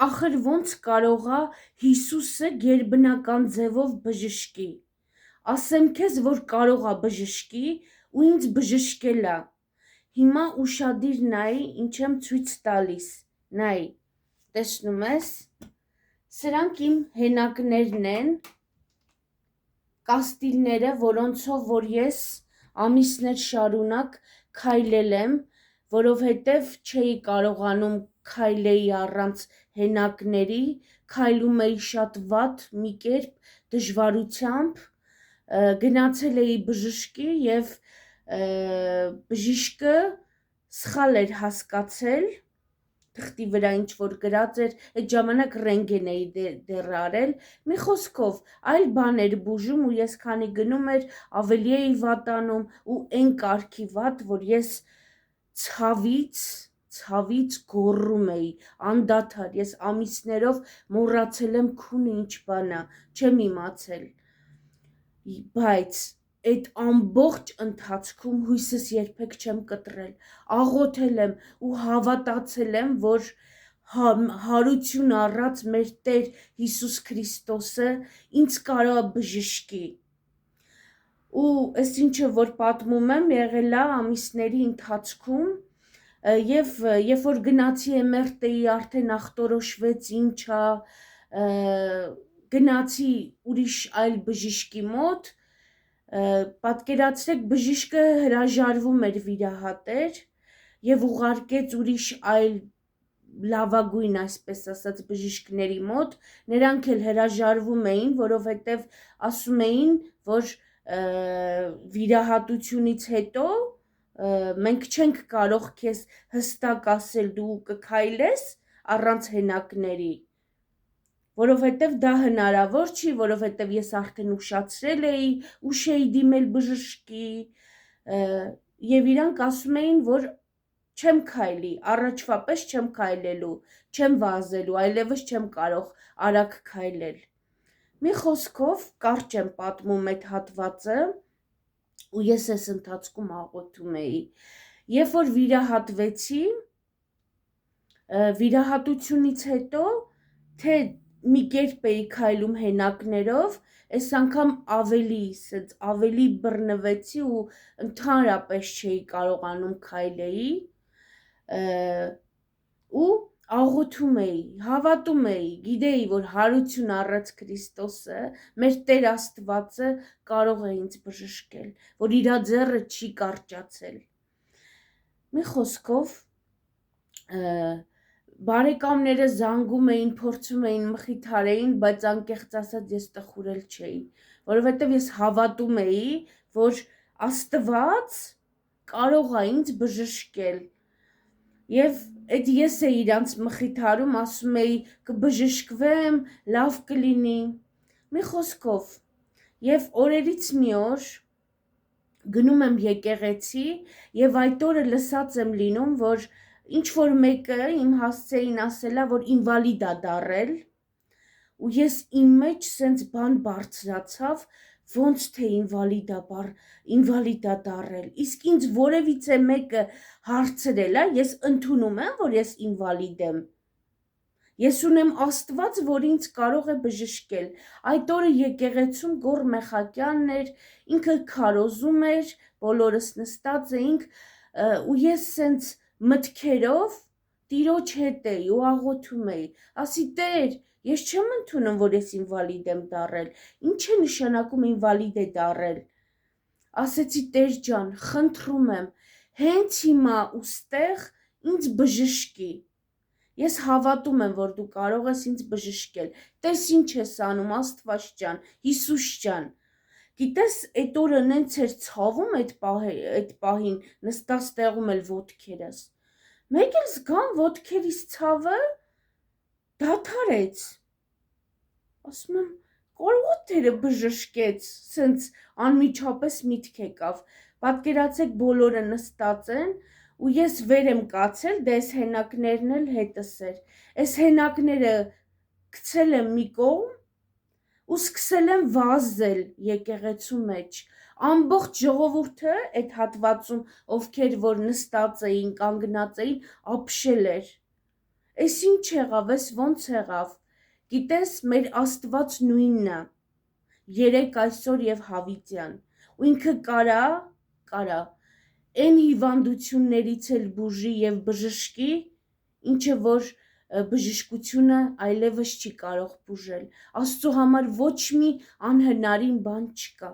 ախր ոնց կարող է Հիսուսը գերբնական ձևով բժշկի։ Ասեմ քեզ, որ կարող է բժշկի ու ինձ բժշկել է։ Հիմա ուշադիր նայ, ինչ եմ ցույց տալիս։ Նայ, տեսնում ես։ Սրանք իմ հենակներն են, կաստիլները, որոնցով որ ես ամիսներ շարունակ քայլել եմ, որովհետև չէի կարողանում քայլեի առանց հենակների, քայլում էի շատ վատ մի կերպ դժվարությամբ, գնացել էի բժշկի եւ բժիշկը սխալ էր հասկացել, թղթի վրա ինչ որ գրած էր, այդ ժամանակ ռենտգեն էի դեռ արել, մի խոսքով այլ բան էր բուժում ու ես քանի գնում էր ավելի էի վատանում ու այն կարգի վատ, որ ես ցավից գոռում էի անդադար, ես ամիսներով մոռացել եմ քունը ինչ բան է, չեմ իմացել, բայց այդ ամբողջ ընթացքում հույսս երբեք չեմ կտրել, աղոթել եմ ու հավատացել եմ, որ հարություն առած մեր Տեր Հիսուս Քրիստոսը ինձ կարող է բժշկի։ Ու այս ինչը որ պատմում եմ, եղել է ամիսների ընթացքում եւ երբ որ գնացի MRT-ի արդեն ախտորոշվեց ինչա, գնացի ուրիշ այլ բժիշկի մոտ, պատկերացրեք բժիշկը հրաժարվում էր վիրահատեր եւ ուղարկեց ուրիշ այլ լավագույն, այսպես ասած, բժիշկների մոտ, նրանք էլ հրաժարվում էին, որովհետև ասում էին, որ վիրահատությունից հետո մենք չենք կարող քեզ հստակ ասել դու կքայլես առանց հենակների, որովհետև դա հնարավոր չի, որովհետև ես արդեն ուշացրել էի, ուշ էի դիմել բժշկի եւ իրանք ասում էին, որ չեմ քայլի, առաջվա պես չեմ քայլելու, չեմ վազելու, այլևս չեմ կարող արագ քայլել։ Մի խոսքով կարճ եմ պատմում այդ հատվածը ու ես այս ընթացքում աղոթում էի։ Երբ որ վիրահատվեցի, վիրահատությունից հետո թե մի կերպ էի քայլում հենակներով, այս անգամ ավելի բռնվեցի ու ընդհանրապես չէի կարողանում քայլեի ու աղոթում էի, հավատում էի, գիտեի, որ հարություն առած Քրիստոսը, մեր Տեր Աստվածը կարող է ինձ բժշկել, որ իր ձեռը չի կարճացել։ Մի խոսքով բարեկամները զանգում էին, փորձում էին մխիթարեին, բայց անկեղծ ասած ես տխուրել չէի, որովհետև ես հավատում էի, որ Աստված կարող է ինձ բժշկել։ Եվ այդ ես էի իրանց մխիթարում, ասում էի կբժշկվեմ, լավ կլինի։ Մի խոսքով, եւ օրերից մի օր գնում եմ եկեղեցի եւ այդ օրը լսած եմ լինում, որ ինչ որ մեկը իմ հասցեին ասել է, որ ինվալիդ է դառել ու ես իմ մեջ սենց բան բարձրացավ, ոնց թե ինվալիդ է դառել, իսկ ինձ որևիցե մեկը հարցրել է, ես ընդունում եմ, որ ես ինվալիդ եմ, ես ունեմ Աստված, որ ինձ կարող է բժշկել, այդ օրը եկեղեցում Գոռ Մեխակյանն էր, ինքը քարոզում էր, բոլորս նստած էինք ու ես սենց մտքերով Տիրոջ հետ էի ու աղոթում էի, ասի Տեր, ես չեմ ընդունում, որ ես ինվալիդ եմ դառել, ինչ է նշանակում ինվալիդ է դառել, ասեցի Տեր ջան, խնդրում եմ, հենց հիմա ուստեղ ինձ բժշկի, ես հավատում եմ, որ դու կարող ես ինձ բժշկել, տես ինչ ես անում, Աստված ջան, Հիսուս ջան, գիտես, այդ օրը նենց էր ցավում այդ պահին, նստած տեղում էլ ոտքերս, մեկ էլ զգամ ոտքերիս ցավը դադարեց, ասում եմ, կարող է Տերը բժշկեց, սենց անմիջապես միտք եկավ, պատկերացեք բոլորը նստած են ու ես վեր եմ կացել, դե այս հենակներն էլ հետս էր, այս հենակները գցել եմ մի կողմ ու սկսել եմ վազել եկեղեցու մեջ, ամբողջ ժողովուրդը այդ հատվածում, ովքեր որ նստած էին, կանգնած էին, ապշել էր, Էս ինչ եղավ, էս ոնց եղավ։ Գիտես, մեր Աստված նույնն է։ Երեք այսօր եւ հավիտյան։ Ու ինքը կարա այն հիվանդություններից էլ բուժի եւ բժշկի, ինչը որ բժշկությունը այլևս չի կարող բուժել։ Աստծո համար ոչ մի անհնարին բան չկա։